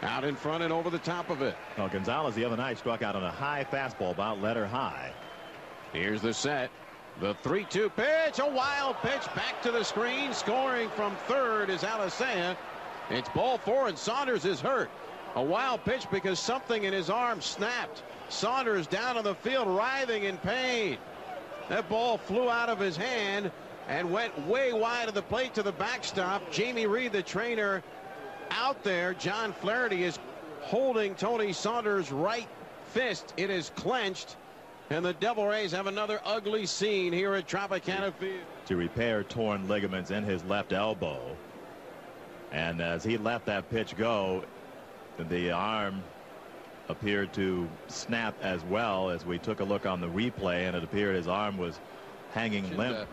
Out in front and over the top of it. Well, Gonzalez the other night struck out on a high fastball, about letter high. Here's the set. The 3-2 pitch. A wild pitch back to the screen. Scoring from third is Alicea. It's ball 4 and Saunders is hurt. A wild pitch because something in his arm snapped. Saunders down on the field writhing in pain. That ball flew out of his hand and went way wide of the plate to the backstop. Jamie Reed, the trainer, out there. John Flaherty is holding Tony Saunders' right fist. It is clenched, and the Devil Rays have another ugly scene here at Tropicana Field. To repair torn ligaments in his left elbow, and as he let that pitch go, the arm appeared to snap as well. As we took a look on the replay, and it appeared his arm was hanging limp.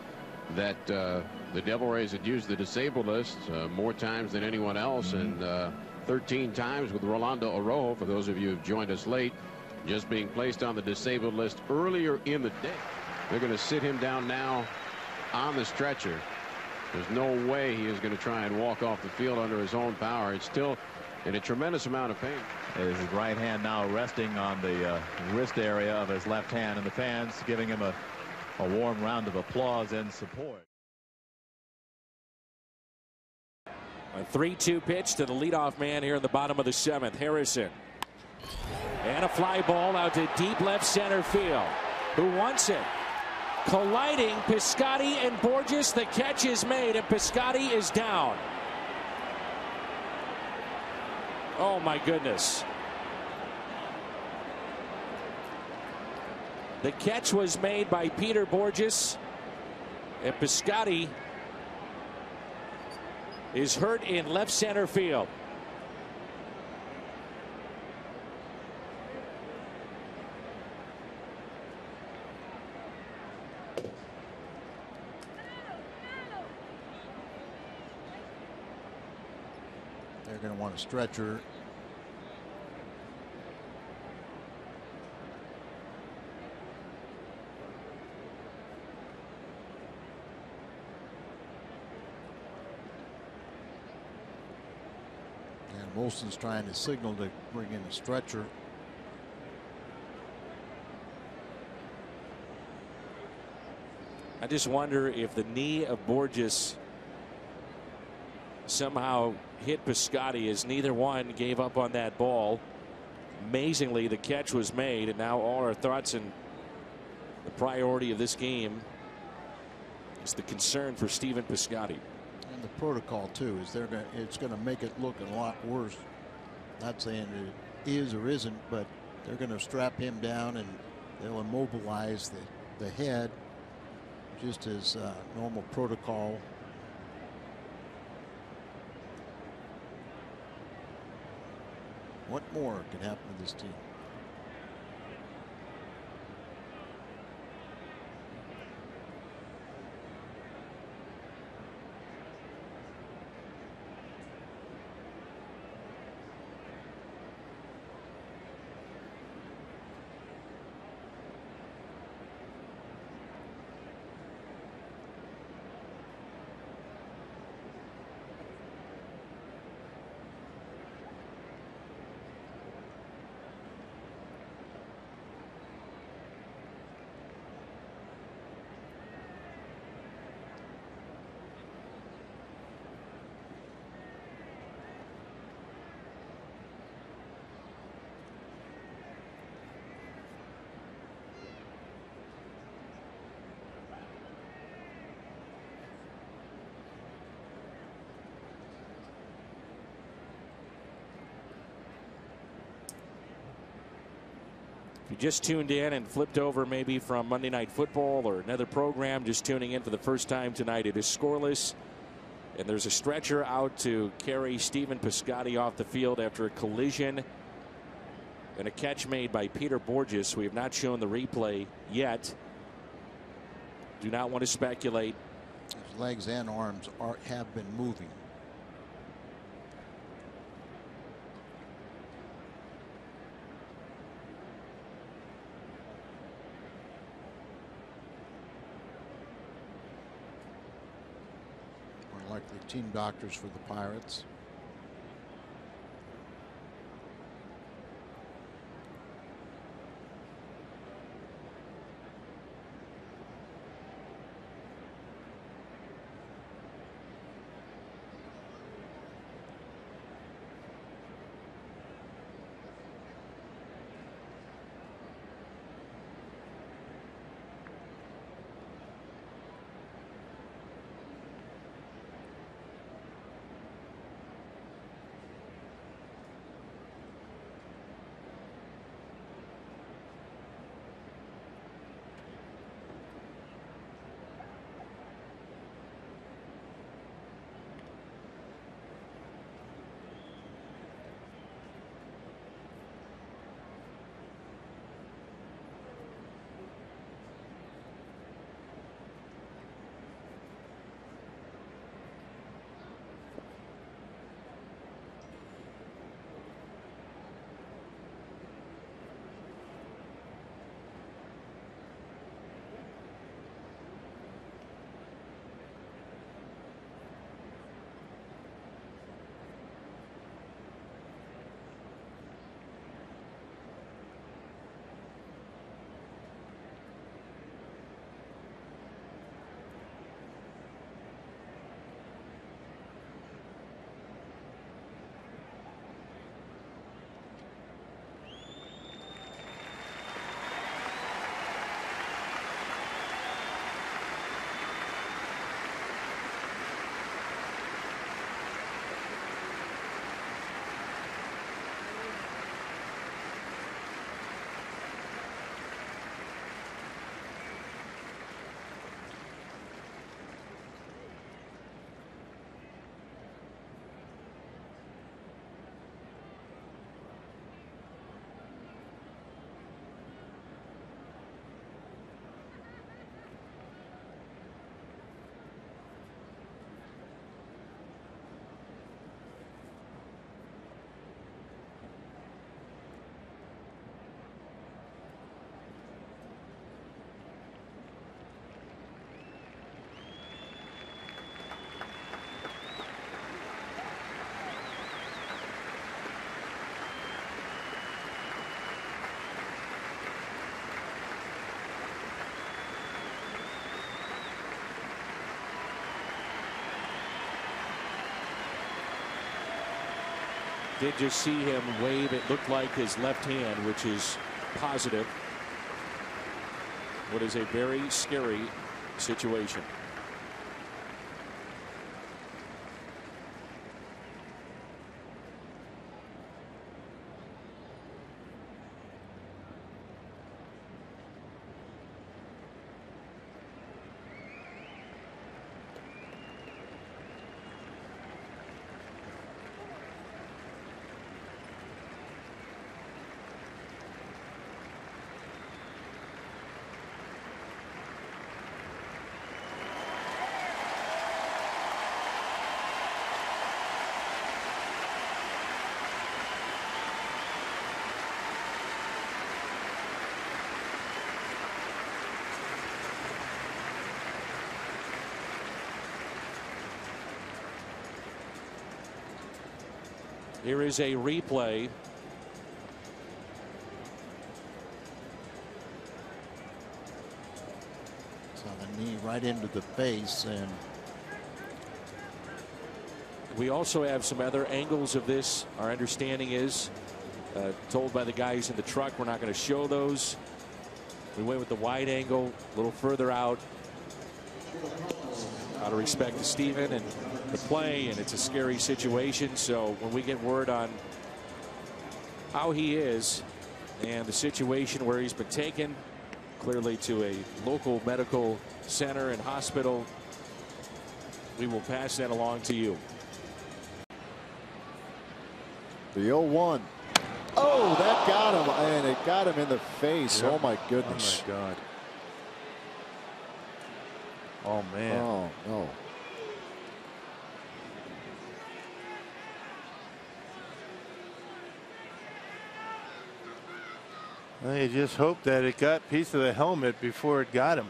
That the Devil Rays had used the disabled list more times than anyone else, and 13 times with Rolando Arrojo, for those of you who've joined us late, just being placed on the disabled list earlier in the day. They're going to sit him down now on the stretcher. There's no way he is going to try and walk off the field under his own power. It's still in a tremendous amount of pain. His right hand now resting on the wrist area of his left hand, and the fans giving him a warm round of applause and support. A 3-2 pitch to the leadoff man here in the bottom of the 7th, Harrison. And a fly ball out to deep left center field. Who wants it? Colliding Piscotty and Borges. The catch is made, and Piscotty is down. Oh my goodness. The catch was made by Peter Borges, and Piscotty is hurt in left center field. They're going to want a stretcher. And Wilson's trying to signal to bring in a stretcher. I just wonder if the knee of Borges somehow hit Piscotty, as neither one gave up on that ball. Amazingly, the catch was made, and now all our thoughts and the priority of this game is the concern for Stephen Piscotty. And the protocol too is it's going to make it look a lot worse. Not saying it is or isn't, but they're going to strap him down and they'll immobilize the head, just as normal protocol. What more can happen to this team? If you just tuned in and flipped over maybe from Monday Night Football or another program, just tuning in for the first time tonight, it is scoreless. And there's a stretcher out to carry Stephen Piscotty off the field after a collision and a catch made by Peter Borges. We have not shown the replay yet. Do not want to speculate. His legs and arms have been moving. Likely team doctors for the Pirates. Did just see him wave. It looked like his left hand, which is positive. What is a very scary situation. Here is a replay. So the knee right into the face, and we also have some other angles of this. Our understanding is told by the guys in the truck we're not going to show those. We went with the wide angle a little further out of respect to Steven and the play, and it's a scary situation. So when we get word on how he is and the situation where he's been taken clearly to a local medical center and hospital, we will pass that along to you. The 0-1. Oh, that got him, and it got him in the face. Yep. Oh my goodness. Oh my God. Oh man. Oh no. I just hope that it got a piece of the helmet before it got him.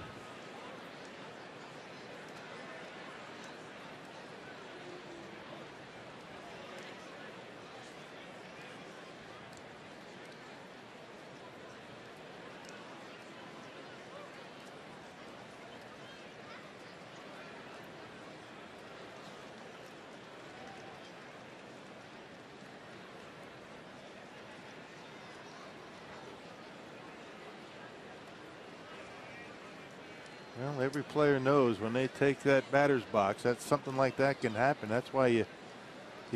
Well, every player knows when they take that batter's box that something like that can happen. That's why you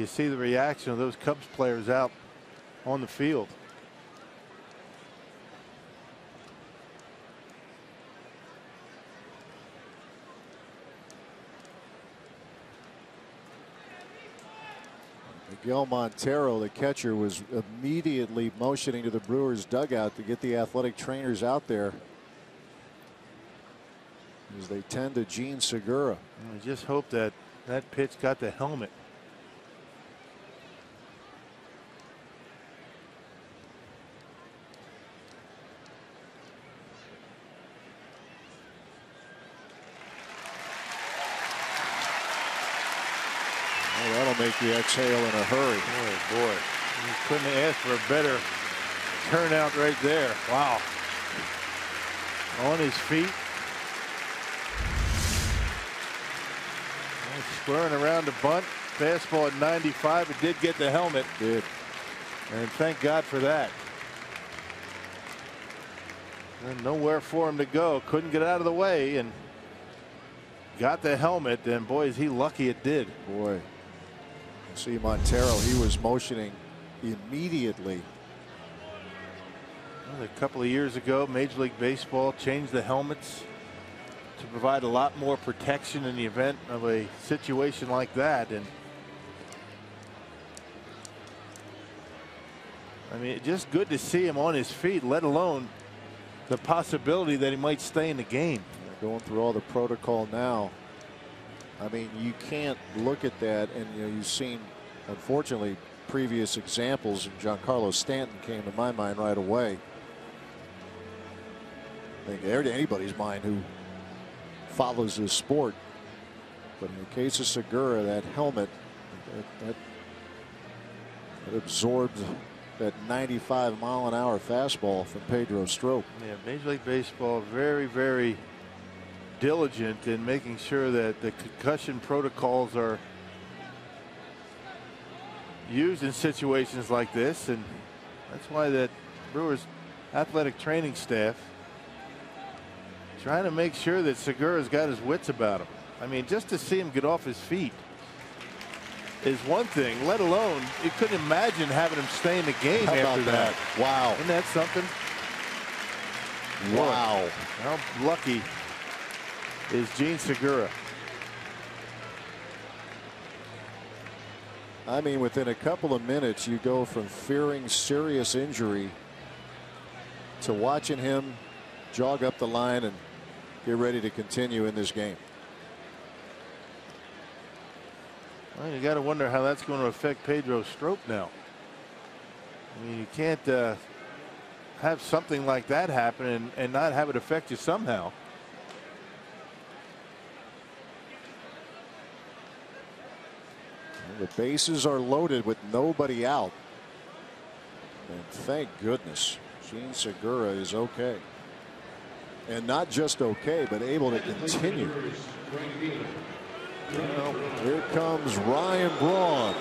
see the reaction of those Cubs players out on the field. Miguel Montero, the catcher, was immediately motioning to the Brewers dugout to get the athletic trainers out there, as they tend to Gene Segura. I just hope that that pitch got the helmet. Oh, that'll make you exhale in a hurry. Oh boy, you couldn't have asked for a better turnout right there. Wow. On his feet. Squaring around the bunt. Fastball at 95. It did get the helmet. Did. And thank God for that. And nowhere for him to go. Couldn't get out of the way and got the helmet. And boy, is he lucky it did. Boy. See Montero, he was motioning immediately. Well, a couple of years ago, Major League Baseball changed the helmets to provide a lot more protection in the event of a situation like that. And I mean, just good to see him on his feet, let alone the possibility that he might stay in the game. They're going through all the protocol now. I mean, you can't look at that, and you've seen, unfortunately, previous examples, and Giancarlo Stanton came to my mind right away. I think they're to anybody's mind who follows this sport. But in the case of Segura, that helmet that absorbed that 95-mile-an-hour fastball from Pedro Strop. Yeah, Major League Baseball very, very diligent in making sure that the concussion protocols are used in situations like this, and that's why that Brewers athletic training staff trying to make sure that Segura's got his wits about him. I mean, just to see him get off his feet is one thing, let alone you couldn't imagine having him stay in the game after that. Wow. Isn't that something? Wow. How lucky is Gene Segura? I mean, within a couple of minutes, you go from fearing serious injury to watching him jog up the line and get ready to continue in this game. Well, you got to wonder how that's going to affect Pedro Strop now. I mean, you can't have something like that happen and not have it affect you somehow. And the bases are loaded with nobody out. And thank goodness Gene Segura is okay. And not just okay, but able to continue. Well, here comes Ryan Braun.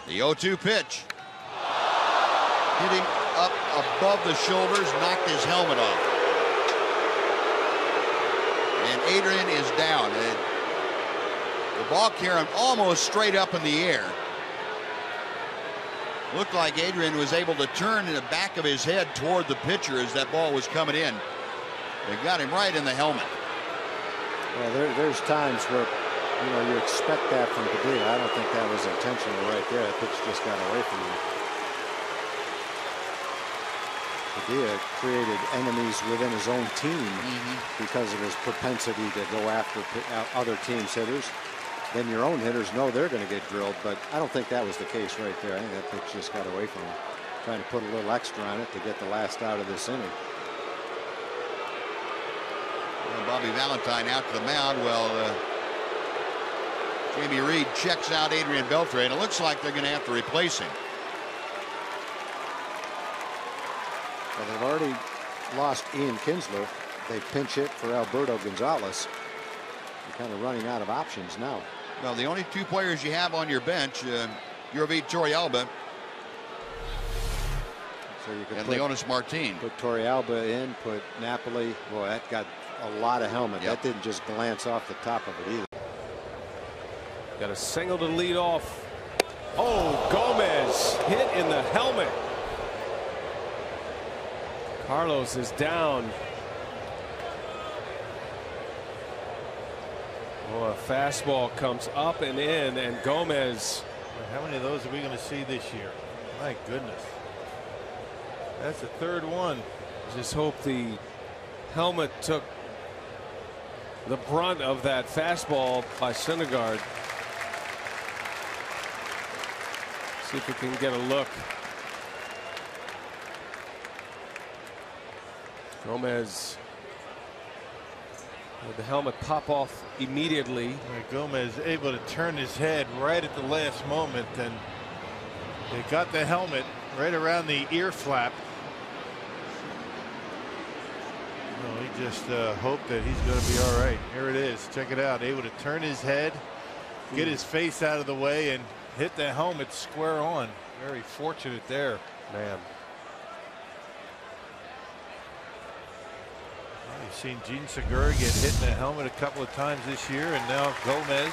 The 0-2 pitch. Hitting up above the shoulders, knocked his helmet off. And Adrian is down. And the ball carrying almost straight up in the air. Looked like Adrian was able to turn in the back of his head toward the pitcher as that ball was coming in. They got him right in the helmet. Well, there's times where, you know, you expect that from Padilla. I don't think that was intentional right there. That pitch just got away from you. Padilla created enemies within his own team because of his propensity to go after other teams' hitters. Then your own hitters know they're going to get drilled, but I don't think that was the case right there. I think that pitch just got away from him. Trying to put a little extra on it to get the last out of this inning. Well, Bobby Valentine out to the mound. Well, Jamie Reed checks out Adrian Beltre, and it looks like they're going to have to replace him. Well, they've already lost Ian Kinsler. They pinch hit for Alberto Gonzalez. They're kind of running out of options now. Well, the only two players you have on your bench, Yurvit Torrealba so you could and put Leonis Martin. Put Torrealba in, put Napoli. Boy, that got a lot of helmet. Yep. That didn't just glance off the top of it either. Got a single to lead off. Oh, Gomez hit in the helmet. Carlos is down. Oh, a fastball comes up and in, and Gomez. How many of those are we going to see this year? My goodness. That's the third one. Just hope the helmet took the brunt of that fastball by Syndergaard. See if we can get a look. Gomez with the helmet pop off immediately. Gomez able to turn his head right at the last moment, and they got the helmet right around the ear flap. Oh, he just hoped that he's going to be all right. Here it is. Check it out. Able to turn his head, get his face out of the way, and hit the helmet square on. Very fortunate there. Man. You've seen Gene Segura get hit in the helmet a couple of times this year, and now Gomez.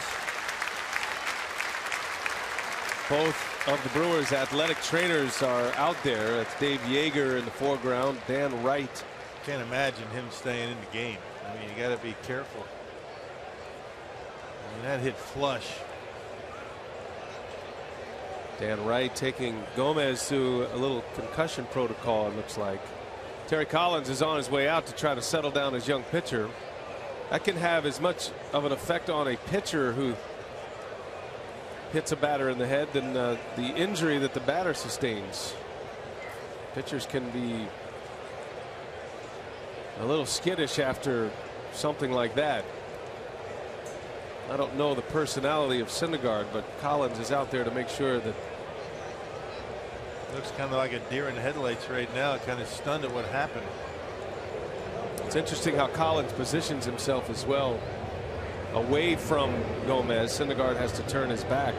Both of the Brewers' athletic trainers are out there. That's Dave Yeager in the foreground, Dan Wright. Can't imagine him staying in the game. I mean, you got to be careful. I mean, that hit flush. Dan Wright taking Gomez through a little concussion protocol, it looks like. Terry Collins is on his way out to try to settle down his young pitcher. That can have as much of an effect on a pitcher who hits a batter in the head than the injury that the batter sustains. Pitchers can be a little skittish after something like that. I don't know the personality of Syndergaard, but Collins is out there to make sure that. Looks kind of like a deer in the headlights right now, kind of stunned at what happened. It's interesting how Collins positions himself as well. away from Gomez. Syndergaard has to turn his back.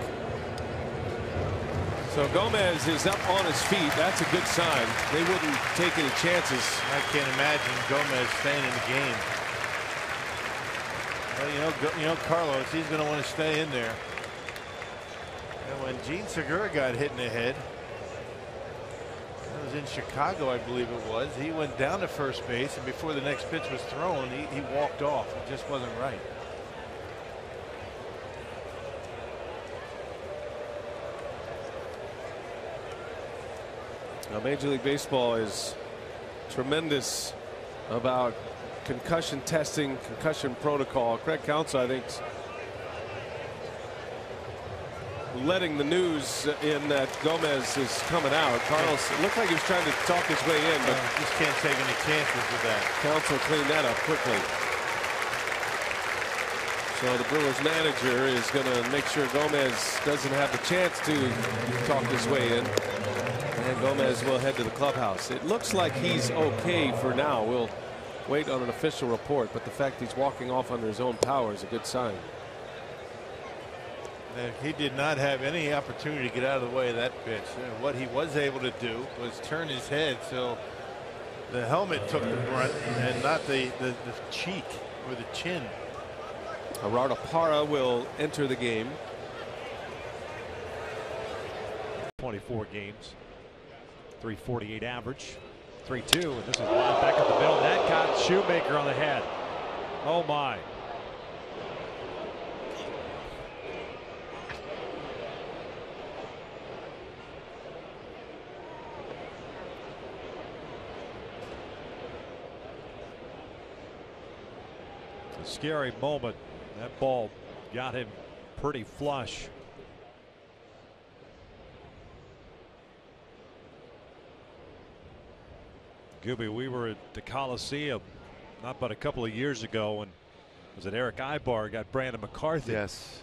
So Gomez is up on his feet. That's a good sign. They wouldn't take any chances. I can't imagine Gomez staying in the game. Well, you know, Carlos, he's going to want to stay in there. And when Gene Segura got hit in the head, that was in Chicago, I believe it was. He went down to first base, and before the next pitch was thrown, he walked off. It just wasn't right. Now, Major League Baseball is tremendous about concussion testing, concussion protocol. Craig Counsell, I think, letting the news in that Gomez is coming out. Carlos, it looked like he was trying to talk his way in, but just can't take any chances with that. Counsell cleaned that up quickly. So the Brewers manager is going to make sure Gomez doesn't have the chance to talk his way in. And Gomez will head to the clubhouse. It looks like he's okay for now. We'll wait on an official report, but the fact he's walking off under his own power is a good sign. He did not have any opportunity to get out of the way of that pitch. What he was able to do was turn his head so the helmet took the brunt and not the cheek or the chin. Gerardo Parra will enter the game. 24 games. 348 average. 3-2, and this is lined back up the middle. That got Shoemaker on the head. Oh my. A scary moment. That ball got him pretty flush. Gooby, we were at the Coliseum not but a couple of years ago, and was it Eric Ibar got Brandon McCarthy? Yes.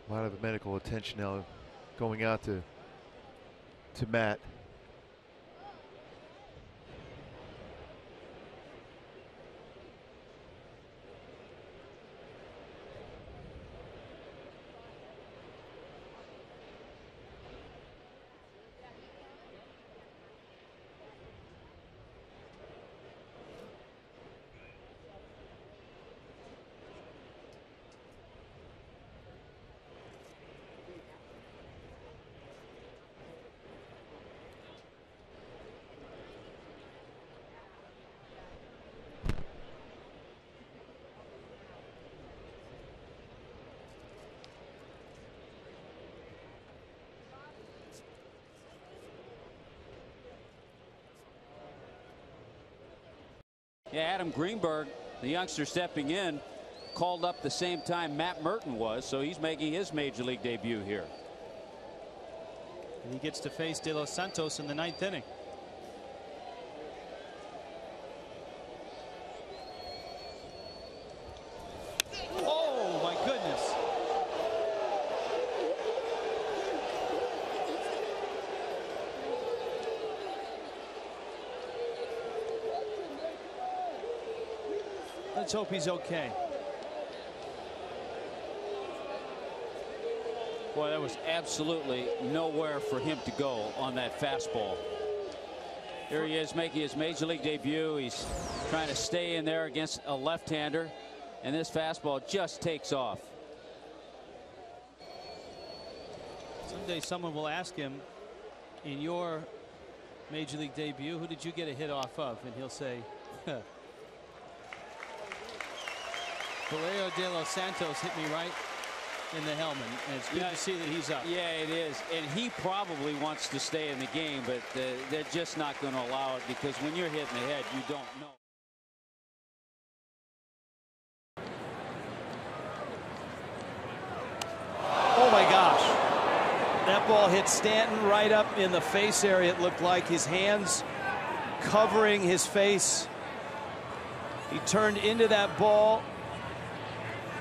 A lot of medical attention now going out to Matt. Yeah, Adam Greenberg, the youngster stepping in, called up the same time Matt Merton was, so he's making his major league debut here. And he gets to face De Los Santos in the 9th inning. Oh my goodness. Let's hope he's okay. Boy, there was absolutely nowhere for him to go on that fastball. Here he is making his major league debut. He's trying to stay in there against a left-hander, and this fastball just takes off. Someday someone will ask him, in your major league debut, who did you get a hit off of? And he'll say, Valerio De Los Santos hit me right in the helmet, and it's good to see that he's up. Yeah, it is, and he probably wants to stay in the game, but they're just not going to allow it, because when you're hit in the head, you don't know. Oh my gosh, that ball hit Stanton right up in the face area. It looked like his hands covering his face. He turned into that ball,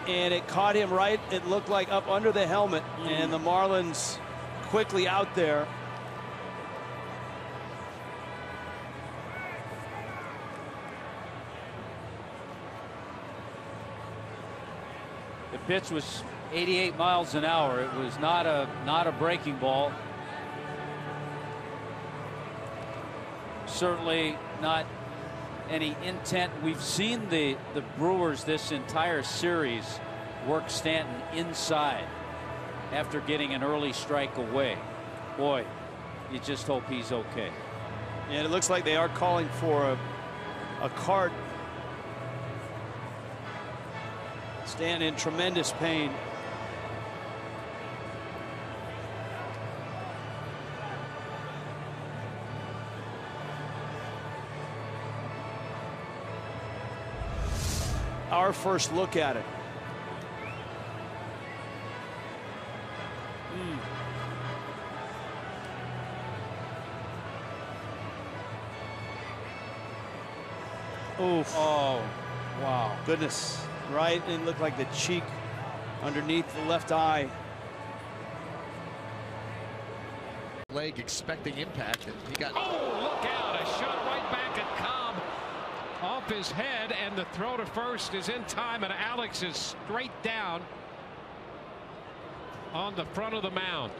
and it caught him right, it looked like, up under the helmet, and the Marlins quickly out there. That pitch was 88 miles an hour. It was not a breaking ball. Certainly not any intent. We've seen the Brewers this entire series work Stanton inside after getting an early strike away. Boy, you just hope he's okay. And it looks like they are calling for a cart. Stanton in tremendous pain. Our first look at it. Oof. Oh, wow. Goodness. Right, and it looked like the cheek underneath the left eye. Leg expecting impact, and he got. Oh, look out. A shot right back at Cobb off his head, and the throw to first is in time, and Alex is straight down on the front of the mound.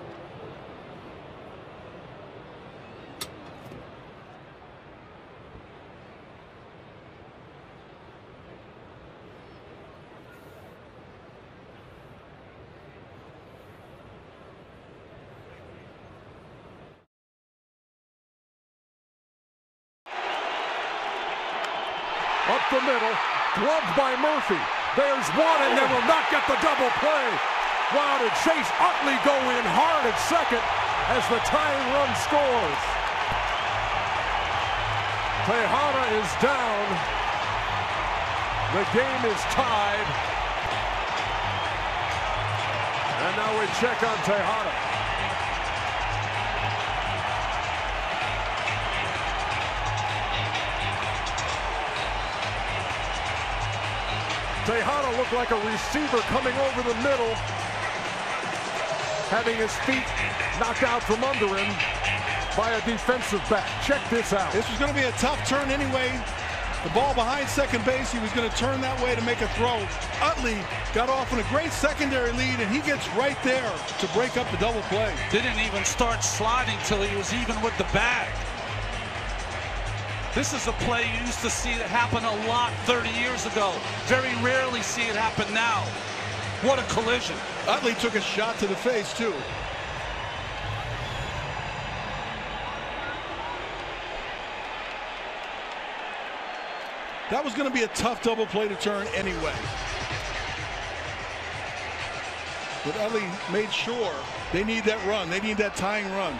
Up the middle, gloved by Murphy. There's one, and they will not get the double play. Wow, did Chase Utley go in hard at second as the tying run scores. Tejada is down. The game is tied. And now we check on Tejada. Tejada looked like a receiver coming over the middle, having his feet knocked out from under him by a defensive back. Check this out. This was going to be a tough turn anyway. The ball behind second base, he was going to turn that way to make a throw. Utley got off on a great secondary lead, and he gets right there to break up the double play. Didn't even start sliding till he was even with the bag. This is a play you used to see it happen a lot 30 years ago. Very rarely see it happen now. What a collision. Utley took a shot to the face, too. That was going to be a tough double play to turn anyway. But Utley made sure they need that run. They need that tying run.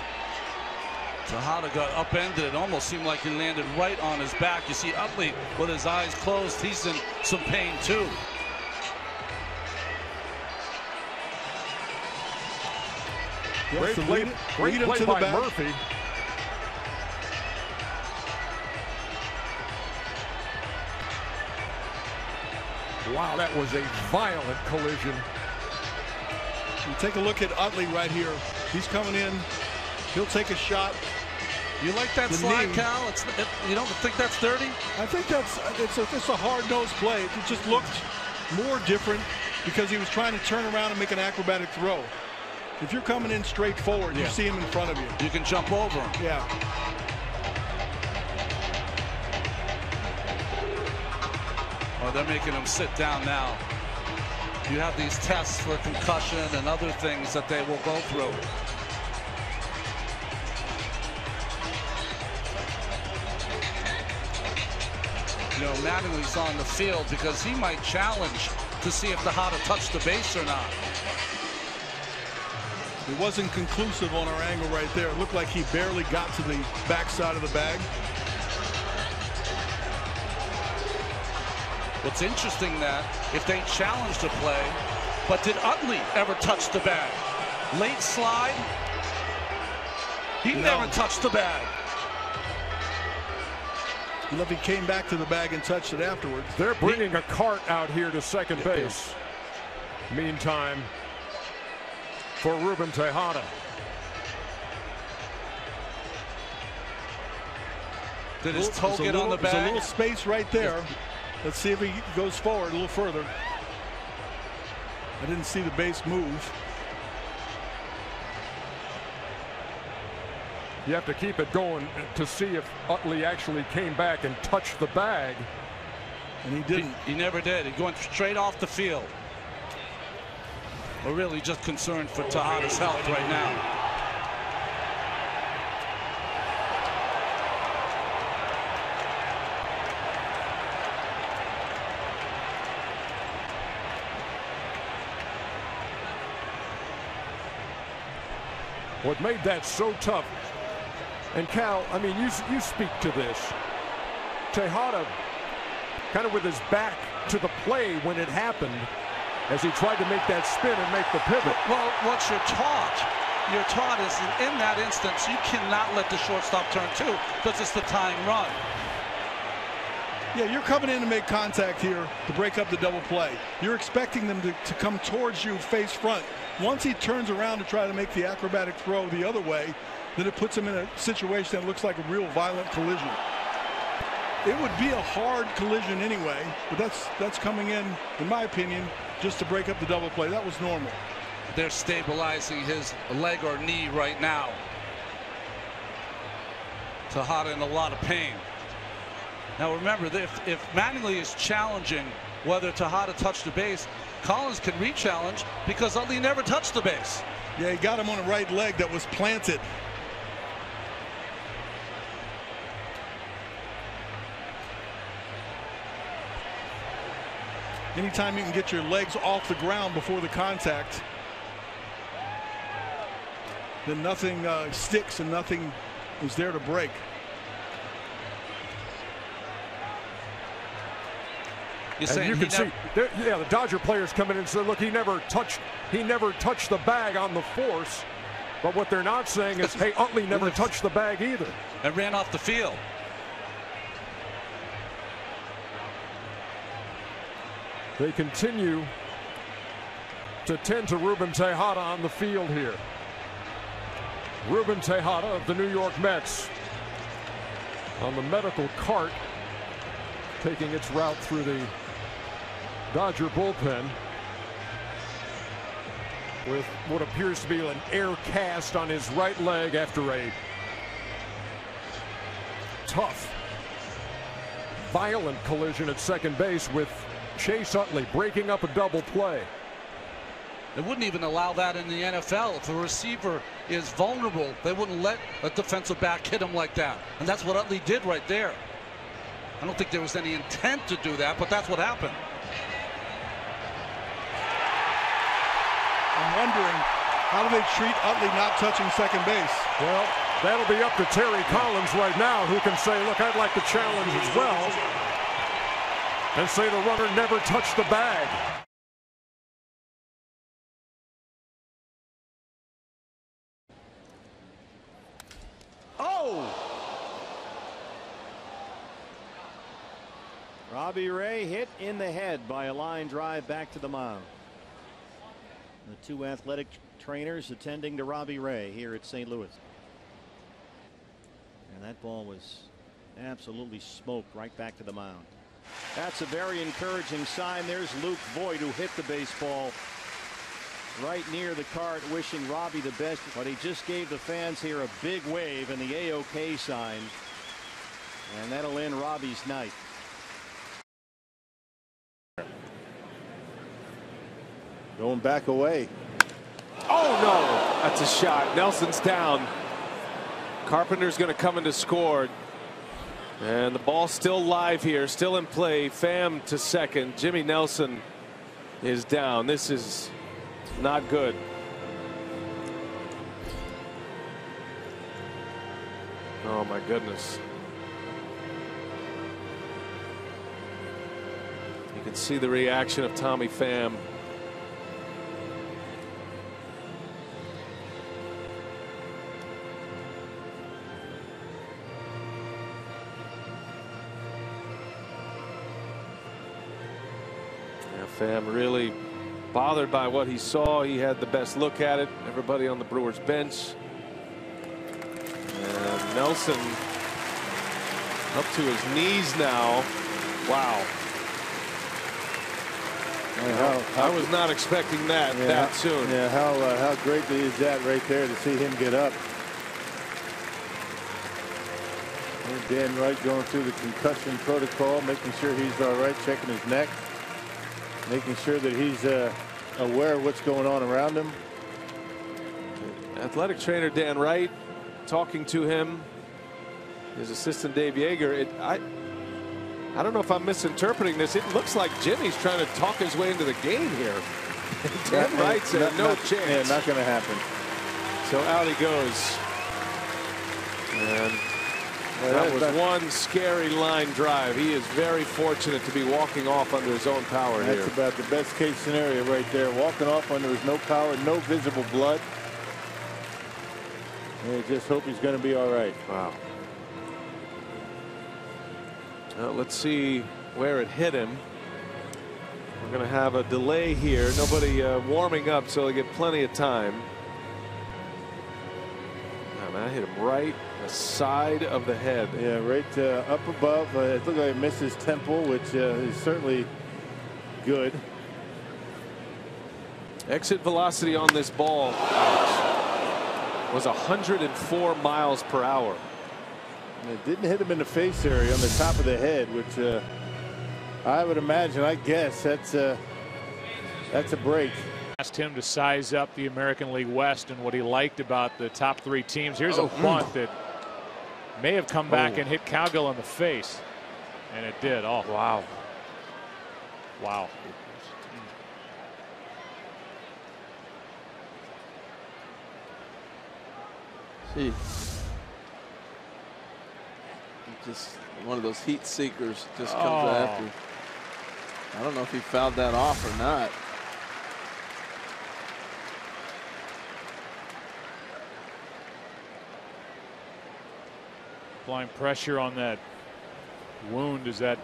Tejada got upended. It almost seemed like he landed right on his back. You see Utley with his eyes closed. He's in some pain too. Great play by Murphy. Wow, that was a violent collision. You take a look at Utley right here. He's coming in. He'll take a shot. You like that slide, Cal? You don't think that's dirty? I think it's a hard-nosed play. It just looked more different because he was trying to turn around and make an acrobatic throw. If you're coming in straight forward, you see him in front of you. You can jump over him. Yeah. Oh, they're making him sit down now. You have these tests for concussion and other things that they will go through. You know, Mattingly's on the field because he might challenge to see if Tejada touched the base or not. It wasn't conclusive on our angle right there. It looked like he barely got to the backside of the bag. What's interesting that if they challenged the play, but did Utley ever touch the bag? Late slide? He never touched the bag. He came back to the bag and touched it afterwards. They're bringing a cart out here to second base. Meantime, for Ruben Tejada. Did his toe get on the bag? There's a little space right there. Let's see if he goes forward a little further. I didn't see the base move. You have to keep it going to see if Utley actually came back and touched the bag. And he didn't. He never did. He went straight off the field. We're really just concerned for Tejada's health right now. What made that so tough, and Cal, I mean, you speak to this. Tejada kind of with his back to the play when it happened as he tried to make that spin and make the pivot. Well, what you're taught is in that instance, you cannot let the shortstop turn too, because it's the tying run. Yeah, you're coming in to make contact here to break up the double play. You're expecting them to come towards you face front. Once he turns around to try to make the acrobatic throw the other way, then it puts him in a situation that looks like a real violent collision. It would be a hard collision anyway, but that's coming in my opinion, just to break up the double play. That was normal. They're stabilizing his leg or knee right now. Tejada in a lot of pain. Now remember, if Mattingly is challenging whether Tejada touched the base, Collins can re-challenge because Utley never touched the base. Yeah, he got him on the right leg that was planted. Anytime you can get your legs off the ground before the contact, then nothing sticks and nothing is there to break. And you can see, yeah, the Dodger players come in and say, look, he never touched the bag on the force. But what they're not saying is, hey, Utley never touched the bag either. And ran off the field. They continue to tend to Ruben Tejada on the field here. Ruben Tejada of the New York Mets on the medical cart, taking its route through the Dodger bullpen with what appears to be an air cast on his right leg after a tough, violent collision at second base with Chase Utley breaking up a double play. They wouldn't even allow that in the NFL. If a receiver is vulnerable, they wouldn't let a defensive back hit him like that. And that's what Utley did right there. I don't think there was any intent to do that, but that's what happened. I'm wondering, how do they treat Utley not touching second base? Well, that'll be up to Terry Collins right now, who can say, look, I'd like to challenge as well, and say the runner never touched the bag. Oh! Robbie Ray hit in the head by a line drive back to the mound. The two athletic trainers attending to Robbie Ray here at St. Louis. And that ball was absolutely smoked right back to the mound. That's a very encouraging sign. There's Luke Voigt, who hit the baseball right near the cart, wishing Robbie the best. But he just gave the fans here a big wave and the A-OK sign. And that'll end Robbie's night. Going back away. Oh, no. That's a shot. Nelson's down. Carpenter's going to come in to score. And the ball's still live here, still in play. Pham to second. Jimmy Nelson is down. This is not good. Oh, my goodness. You can see the reaction of Tommy Pham. Pham really bothered by what he saw. He had the best look at it. Everybody on the Brewers bench. And Nelson up to his knees now. Wow. I was not expecting that soon. Yeah, how great is that right there to see him get up. And Dan Wright going through the concussion protocol, making sure he's all right, checking his neck, making sure that he's aware of what's going on around him. Athletic trainer Dan Wright talking to him. His assistant Dave Yeager. I don't know if I'm misinterpreting this. It looks like Jimmy's trying to talk his way into the game here. Dan Wright said no chance. Yeah, not going to happen. So out he goes. And that was one scary line drive. He is very fortunate to be walking off under his own power here. That's about the best case scenario right there. Walking off under his no power, no visible blood. And just hope he's going to be all right. Wow. Well, let's see where it hit him. We're going to have a delay here. Nobody warming up, so they get plenty of time. That hit him right the side of the head. Yeah, right up above. It looked like it missed his temple, which is certainly good. Exit velocity on this ball was 104 miles per hour. It didn't hit him in the face area on the top of the head, which I would imagine, I guess that's a break. Asked him to size up the American League West and what he liked about the top 3 teams. Here's a bunt that may have come back and hit Cowgill in the face, and it did. Oh wow. Wow. See, just one of those heat seekers just comes after. I don't know if he fouled that off or not. Applying pressure on that wound. Is that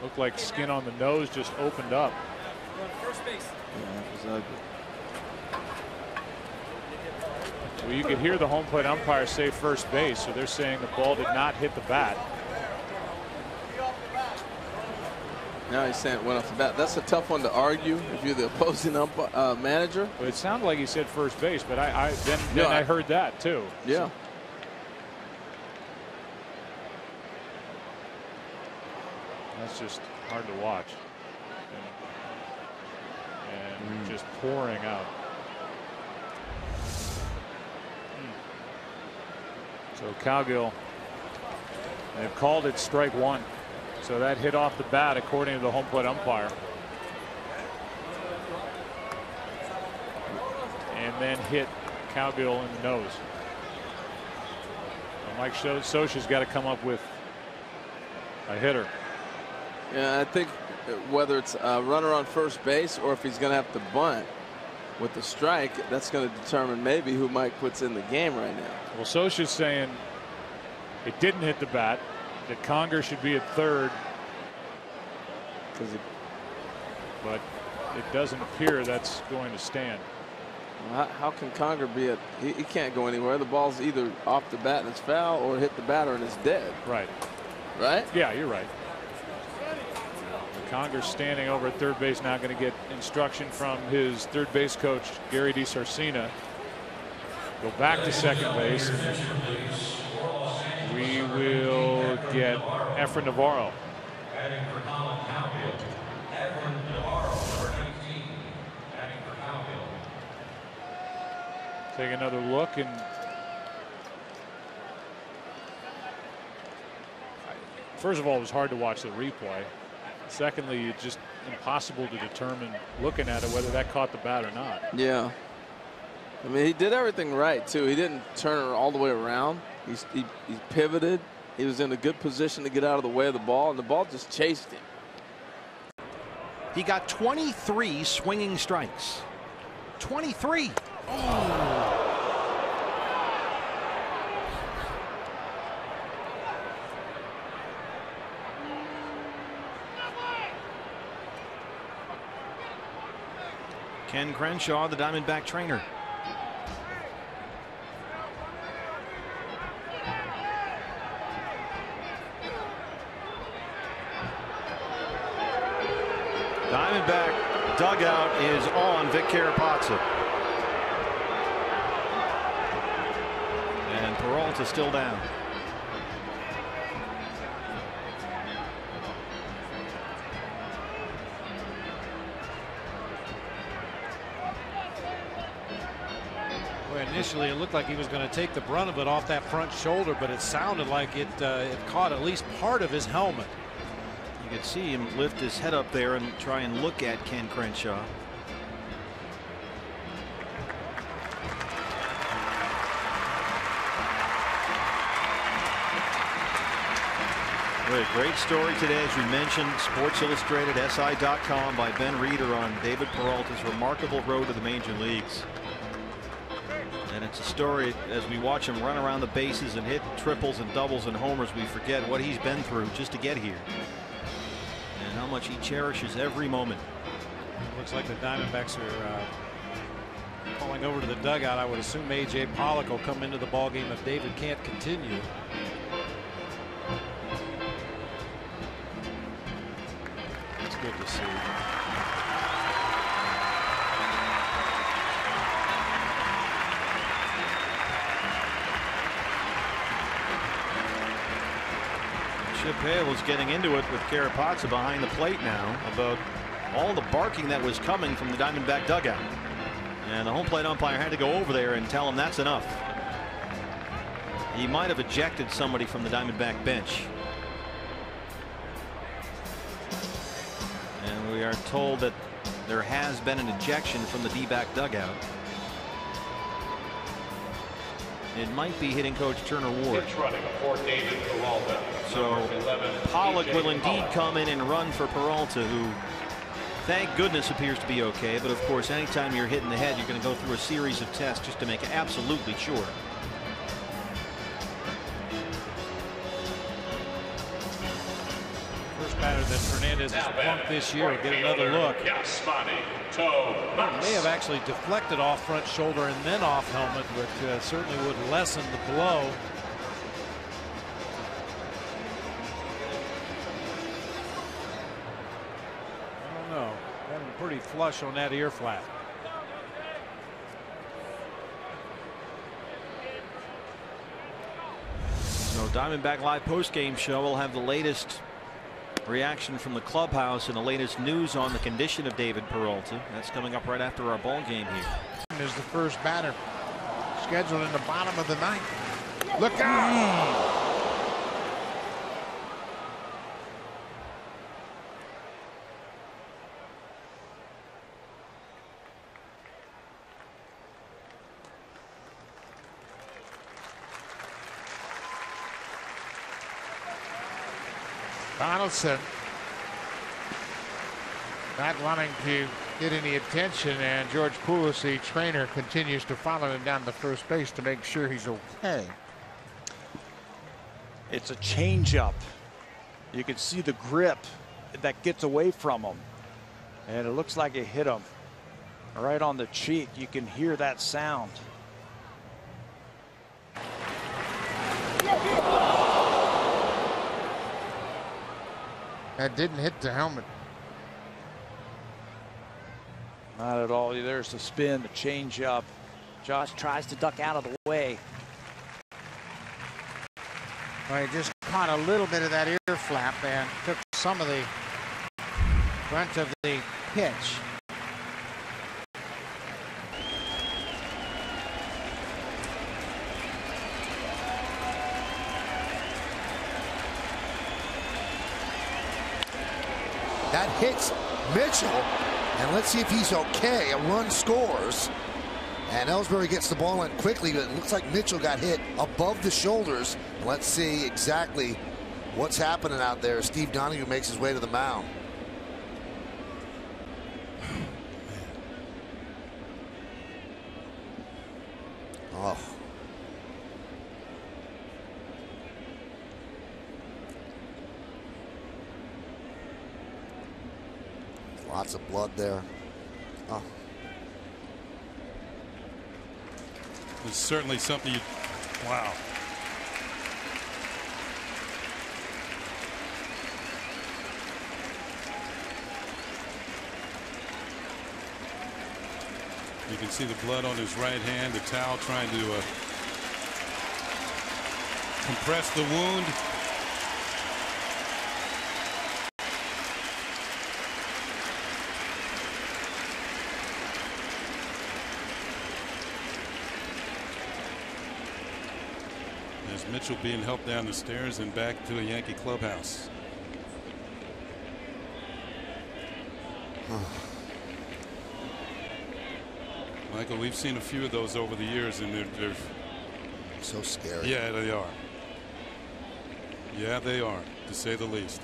looked like skin on the nose just opened up? First base. Yeah, that was ugly. Well, you could hear the home plate umpire say first base, so they're saying the ball did not hit the bat. Now he's saying it went off the bat. That's a tough one to argue if you're the opposing manager. But it sounded like he said first base, but then I heard that too. Yeah. That's just hard to watch. And just pouring out. So Cowgill, they've called it strike 1. So that hit off the bat according to the home plate umpire. And then hit Cowgill in the nose. So Mike Scioscia's got to come up with a hitter. Yeah, I think whether it's a runner on first base or if he's going to have to bunt with the strike, that's going to determine maybe who Mike puts in the game right now. Well, Scioscia's saying it didn't hit the bat, that Conger should be at third. But it doesn't appear that's going to stand. Well, how can Conger be at? He can't go anywhere. The ball's either off the bat and it's foul, or hit the batter and it's dead. Right. Right? Yeah, you're right. Conger's standing over at third base now, going to get instruction from his third base coach Gary DiSarcina. Go back to second base. We will get Efren Navarro. Take another look, and first of all, it was hard to watch the replay. Secondly, it's just impossible to determine looking at it whether that caught the bat or not. Yeah. I mean, he did everything right, too. He didn't turn it all the way around. He pivoted. He was in a good position to get out of the way of the ball, and the ball just chased him. He got 23 swinging strikes. 23. Oh. Ken Crenshaw, the Diamondback trainer. dugout is on Vic Carapazza. And Peralta still down. Initially, it looked like he was going to take the brunt of it off that front shoulder, but it sounded like it caught at least part of his helmet. You could see him lift his head up there and try and look at Ken Crenshaw. A great story today, as we mentioned, Sports Illustrated, SI.com by Ben Reeder on David Peralta's remarkable road to the major leagues. And it's a story, as we watch him run around the bases and hit triples and doubles and homers, we forget what he's been through just to get here. And how much he cherishes every moment. It looks like the Diamondbacks are calling over to the dugout. I would assume A.J. Pollock will come into the ballgame if David can't continue. It's good to see. Chip Hale is getting into it with Carapazza behind the plate now about all the barking that was coming from the Diamondback dugout. And the home plate umpire had to go over there and tell him that's enough. He might have ejected somebody from the Diamondback bench. And we are told that there has been an ejection from the D-back dugout. It might be hitting coach Turner Ward. So Pollock will indeed come in and run for Peralta, who thank goodness appears to be okay. But of course, anytime you're hitting the head, you're going to go through a series of tests just to make absolutely sure. First batter that Fernandez has plunked this year will get another look. May have actually deflected off front shoulder and then off helmet, but certainly would lessen the blow. I don't know. Got him pretty flush on that ear flap. So Diamondback Live postgame show will have the latest reaction from the clubhouse and the latest news on the condition of David Peralta. That's coming up right after our ball game here. Is the first batter scheduled in the bottom of the ninth. Look out! Donaldson not wanting to get any attention, and George Poulos, the trainer, continues to follow him down to first base to make sure he's okay. It's a changeup. You can see the grip that gets away from him, and it looks like it hit him right on the cheek. You can hear that sound. That didn't hit the helmet. Not at all. There's the spin, the changeup. Josh tries to duck out of the way. Well, he just caught a little bit of that ear flap and took some of the brunt of the pitch. That hits Mitchell, and let's see if he's okay. A run scores, and Ellsbury gets the ball in quickly, but it looks like Mitchell got hit above the shoulders. Let's see exactly what's happening out there. Steve Donahue makes his way to the mound. Oh. Lots of blood there. Oh. It's certainly something you. Wow. You can see the blood on his right hand, the towel trying to compress the wound. There's Mitchell being helped down the stairs and back to the Yankee clubhouse. Michael, we've seen a few of those over the years, and they're so scary. Yeah, they are. Yeah, they are, to say the least.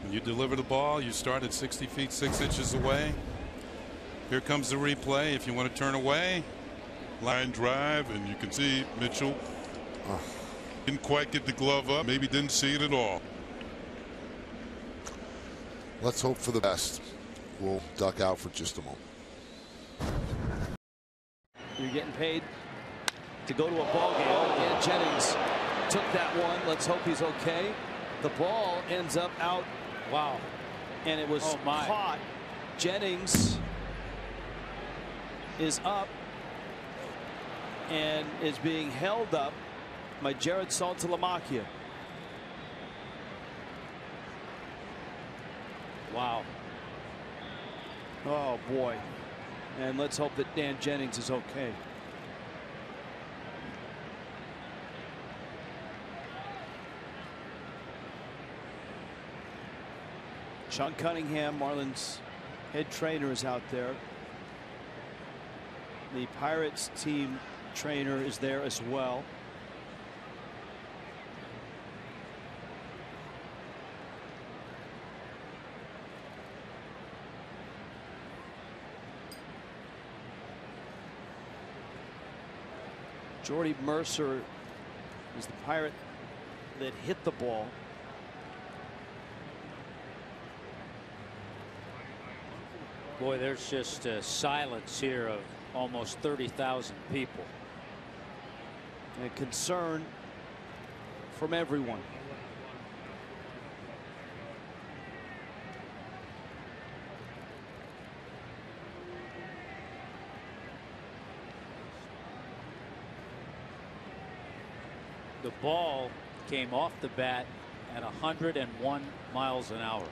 When you deliver the ball, you start at 60 feet 6 inches away. Here comes the replay. If you want to turn away, line drive, and you can see Mitchell didn't quite get the glove up. Maybe didn't see it at all. Let's hope for the best. We'll duck out for just a moment. You're getting paid to go to a ball game. Oh, again, Jennings took that one. Let's hope he's okay. The ball ends up out. Wow. And it was caught. Jennings is up and is being held up by Jared Saltalamacchia. Wow. Oh, boy. And let's hope that Dan Jennings is okay. Sean Cunningham, Marlins head trainer, is out there. The Pirates team trainer is there as well. Jordy Mercer is the Pirate that hit the ball. Boy, there's just a silence here of almost 30,000 people. And concern from everyone. The ball came off the bat at 101 miles an hour.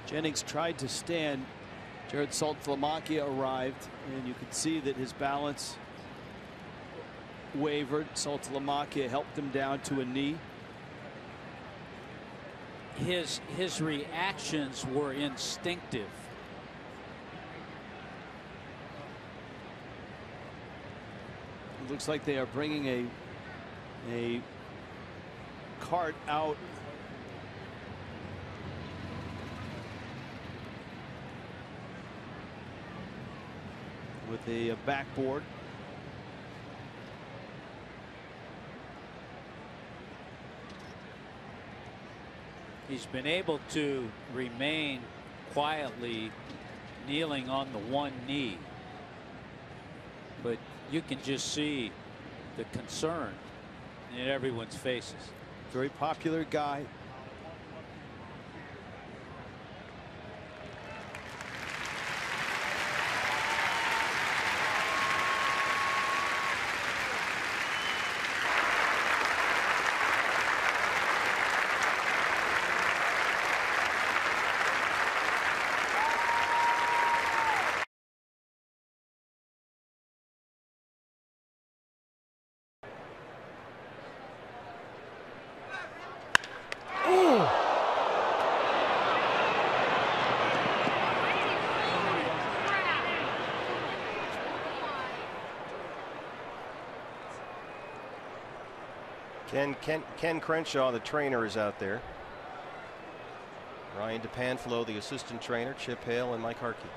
Jennings tried to stand. Jared Saltalamacchia arrived, and you could see that his balance wavered. Saltalamacchia helped him down to a knee. His reactions were instinctive. It looks like they are bringing a cart out. With a backboard. He's been able to remain quietly kneeling on the one knee. But you can just see the concern in everyone's faces. Very popular guy. Ken Crenshaw, the trainer, is out there. Ryan DePanflo, the assistant trainer, Chip Hale, and Mike Harkey.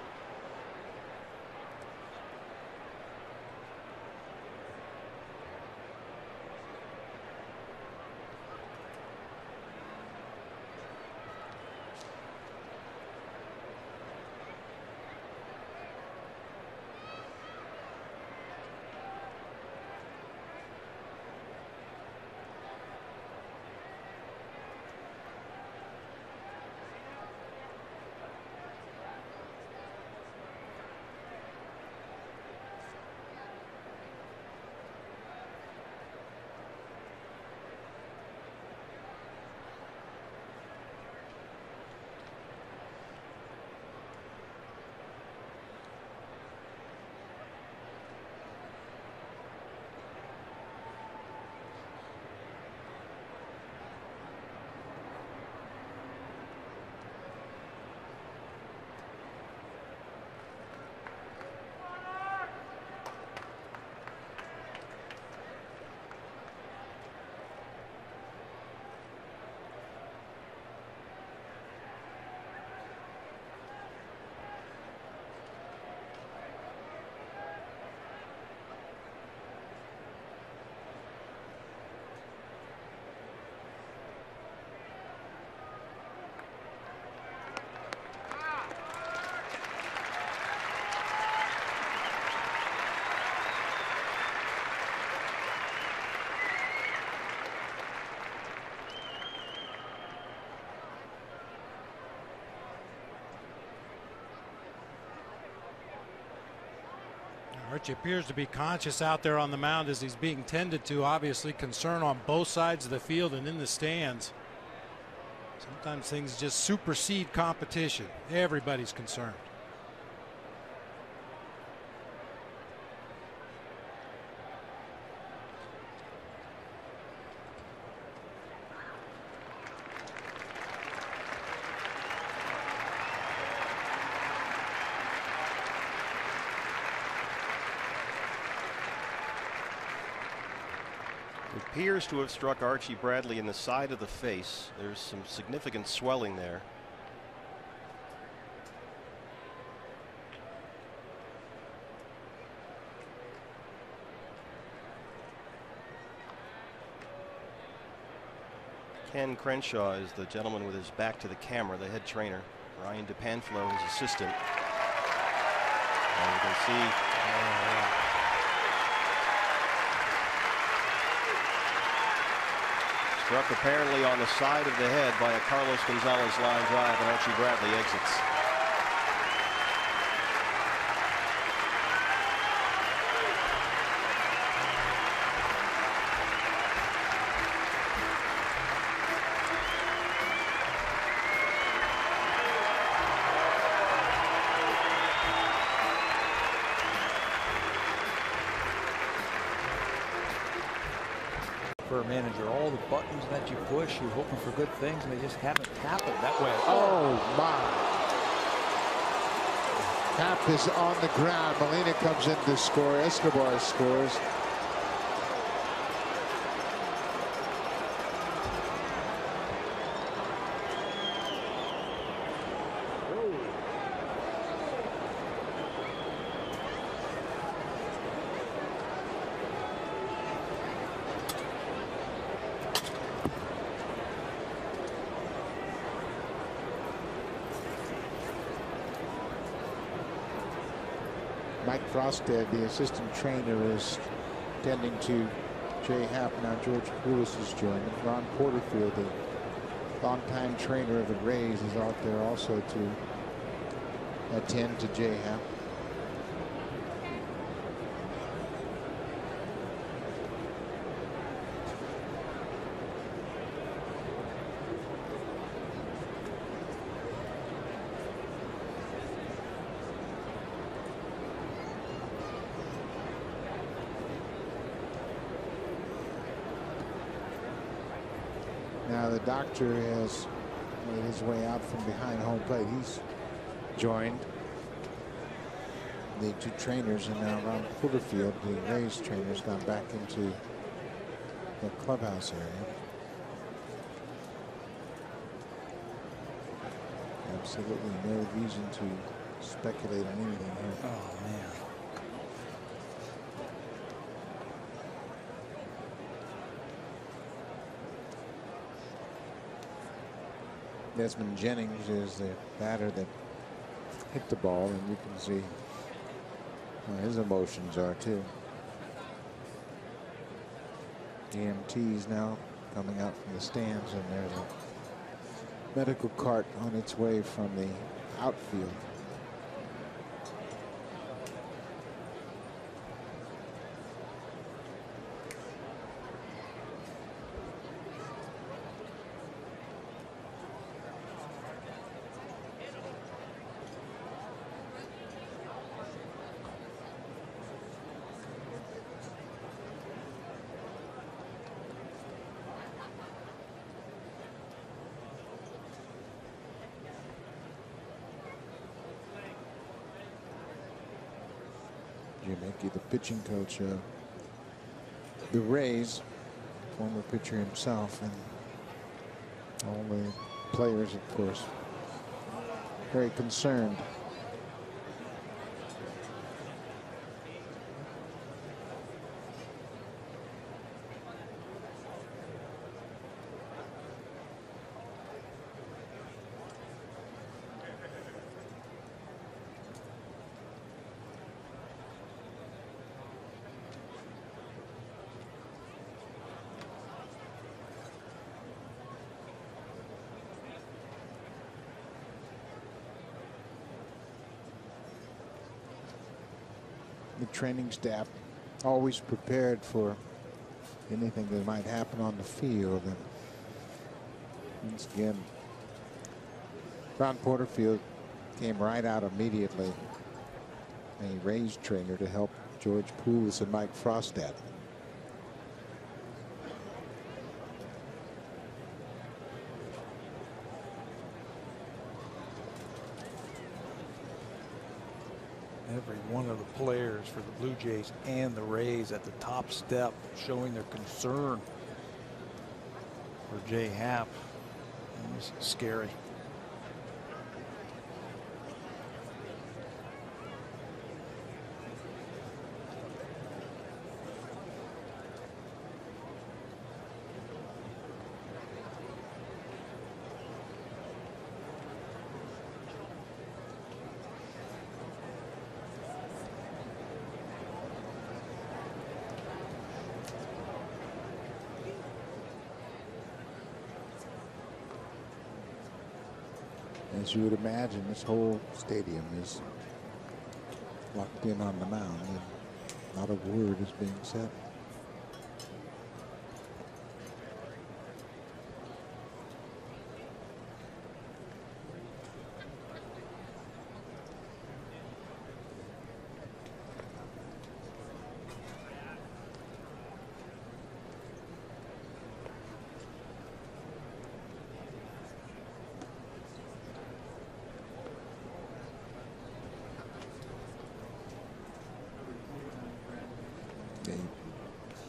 Archie appears to be conscious out there on the mound as he's being tended to. Obviously, concern on both sides of the field and in the stands. Sometimes things just supersede competition. Everybody's concerned. Appears to have struck Archie Bradley in the side of the face. There's some significant swelling there. Ken Crenshaw is the gentleman with his back to the camera, the head trainer. Ryan DePanfilo, his assistant. And you can see struck apparently on the side of the head by a Carlos Gonzalez line drive, and Archie Bradley exits. For a manager, all the buttons that you push, you're hoping for good things, and they just haven't happened that way. Oh, my. Cap is on the ground. Molina comes in to score. Escobar scores. Mike Frostad, the assistant trainer, is tending to Jay Happ. Now George Poulos is joining. Ron Porterfield, the longtime trainer of the Rays, is out there also to attend to Jay Happ. Now the doctor has made his way out from behind home plate. He's joined the two trainers, and now Ron Porterfield, the Rays trainer, has gone back into the clubhouse area. Absolutely no reason to speculate on anything here. Oh, man. Desmond Jennings is the batter that hit the ball, and you can see his emotions are too. EMTs now coming out from the stands, and there's a medical cart on its way from the outfield. Jim Hickey, the pitching coach of the Rays, former pitcher himself, and all the players, of course, very concerned. the training staff always prepared for anything that might happen on the field. And once again, Ron Porterfield came right out immediately. A Rays trainer to help George Poulos and Mike Frostad. Every one of the players for the Blue Jays and the Rays at the top step showing their concern for Jay Happ. And this is scary. As you would imagine, this whole stadium is locked in on the mound, and not a word is being said.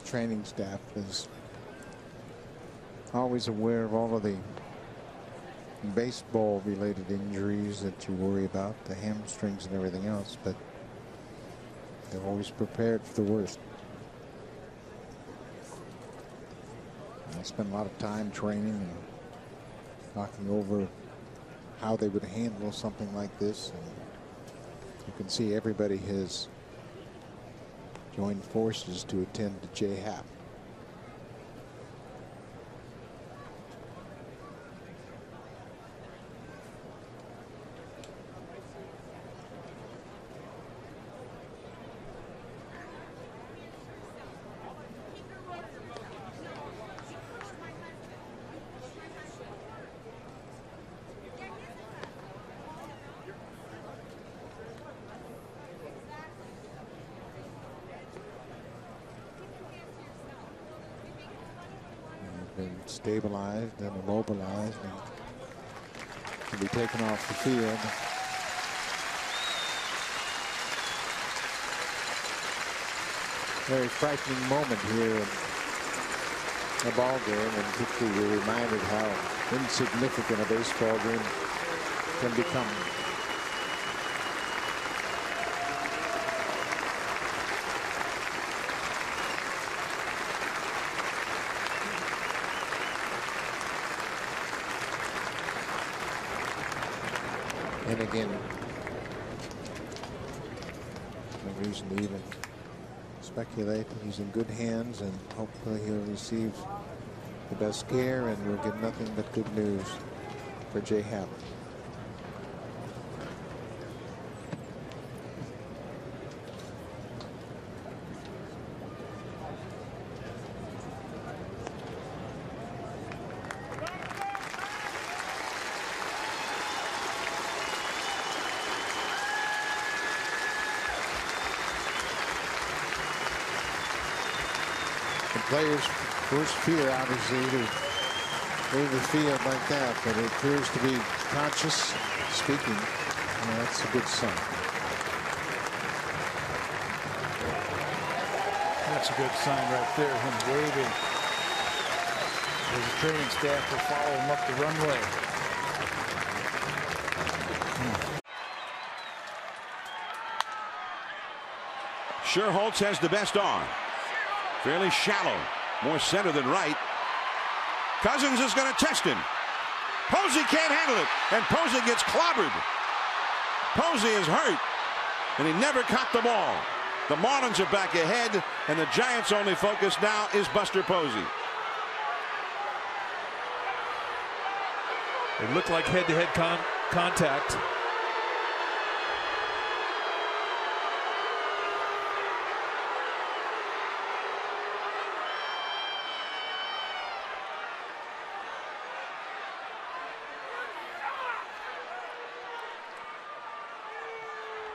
Training staff is always aware of all of the baseball related injuries that you worry about, the hamstrings and everything else, but they're always prepared for the worst. I spent a lot of time training and talking over how they would handle something like this, and you can see everybody has joined forces to attend to Jay Happ. Been stabilized and immobilized and can be taken off the field. Very frightening moment here in a ball game, and quickly you're reminded how insignificant a baseball game can become. And again, no reason to even speculate. He's in good hands, and hopefully he'll receive the best care, and we'll get nothing but good news for Jay Happ. Players' first fear, obviously, to leave the field like that, but it appears to be conscious speaking. Well, that's a good sign. That's a good sign right there, him waving. There's a training staff will follow him up the runway. Sherholtz has the best arm. Fairly shallow, more center than right. Cousins is going to test him. Posey can't handle it, and Posey gets clobbered. Posey is hurt, and he never caught the ball. The Marlins are back ahead, and the Giants' only focus now is Buster Posey. It looked like head-to-head contact.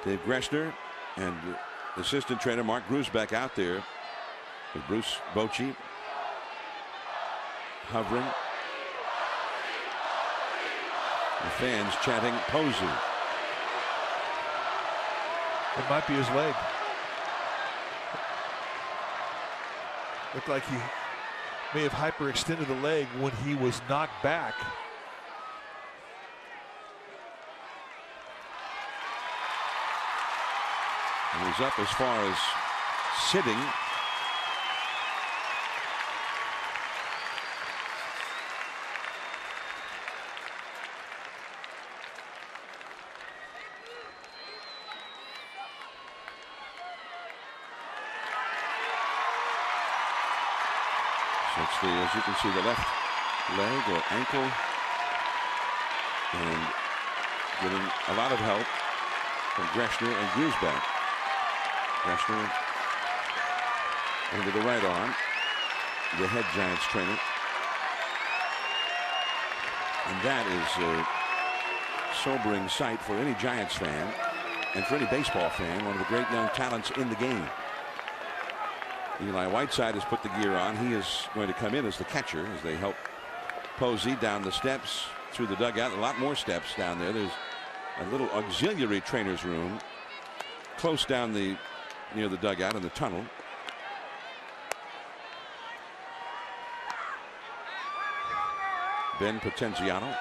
Dave Gressner and assistant trainer Mark Grusbeck out there with Bruce Bochy hovering. The fans chanting Posey. It might be his leg. Looked like he may have hyperextended the leg when he was knocked back. And he's up as far as sitting. So it's as you can see, the left leg or ankle, and getting a lot of help from Gressner and Grusbeck. Gressner into the right arm, the head Giants trainer. And that is a sobering sight for any Giants fan and for any baseball fan, one of the great young talents in the game. Eli Whiteside has put the gear on. He is going to come in as the catcher as they help Posey down the steps through the dugout. A lot more steps down there. There's a little auxiliary trainer's room close down near the dugout in the tunnel. Ben Potenziano,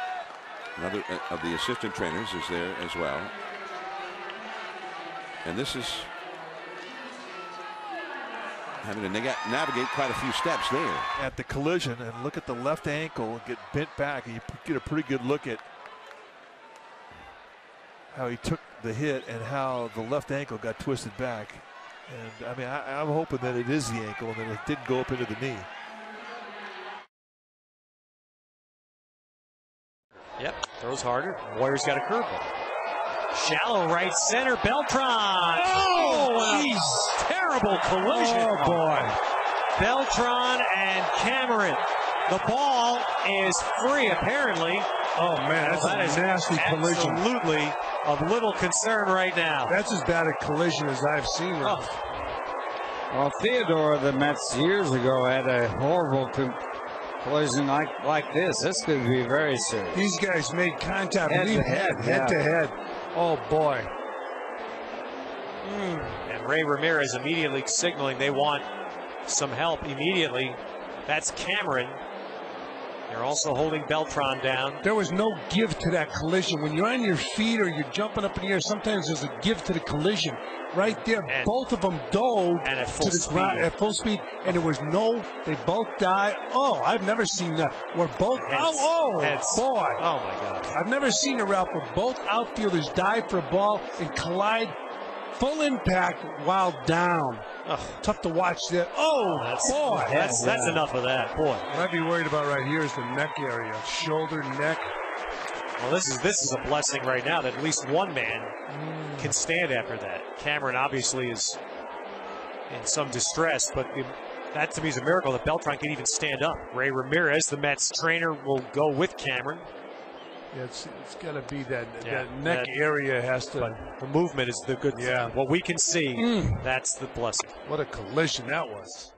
another of the assistant trainers, is there as well. And this is having to navigate quite a few steps there. At the collision, and look at the left ankle get bent back, and you get a pretty good look at how he took the hit and how the left ankle got twisted back. And I mean, I'm hoping that it is the ankle and that it didn't go up into the knee. Yep, throws harder. Warriors got a curveball. Shallow right center, Beltran. Oh, geez. Terrible collision. Oh, boy. Beltran and Cameron. The ball is free, apparently. Oh, man, that's a nasty collision. Absolutely of little concern right now. That's as bad a collision as I've seen. Well, Theodore of the Mets years ago had a horrible collision like this. This could be very serious. These guys made contact. Head to head. Oh, boy. And Ray Ramirez immediately signaling they want some help immediately. That's Cameron. They're also holding Beltran down. There was no give to that collision. When you're on your feet or you're jumping up in the air, sometimes there's a give to the collision. Right there, and both of them dove at to the ground at full speed, and there was no, they both died. Oh, I've never seen that. We're both, boy. Oh, my God. I've never seen a route where both outfielders dive for a ball and collide full impact while down. Tough to watch that. Oh, boy. That's enough of that, boy. What I'd be worried about right here is the neck area, shoulder, neck. Well, this is a blessing right now that at least one man can stand after that. Cameron obviously is in some distress, but that to me is a miracle that Beltran can even stand up. Ray Ramirez, the Mets trainer, will go with Cameron. Yeah, it's got to be that neck area has to. But the movement is the good thing. What we can see, that's the blessing. What a collision that was.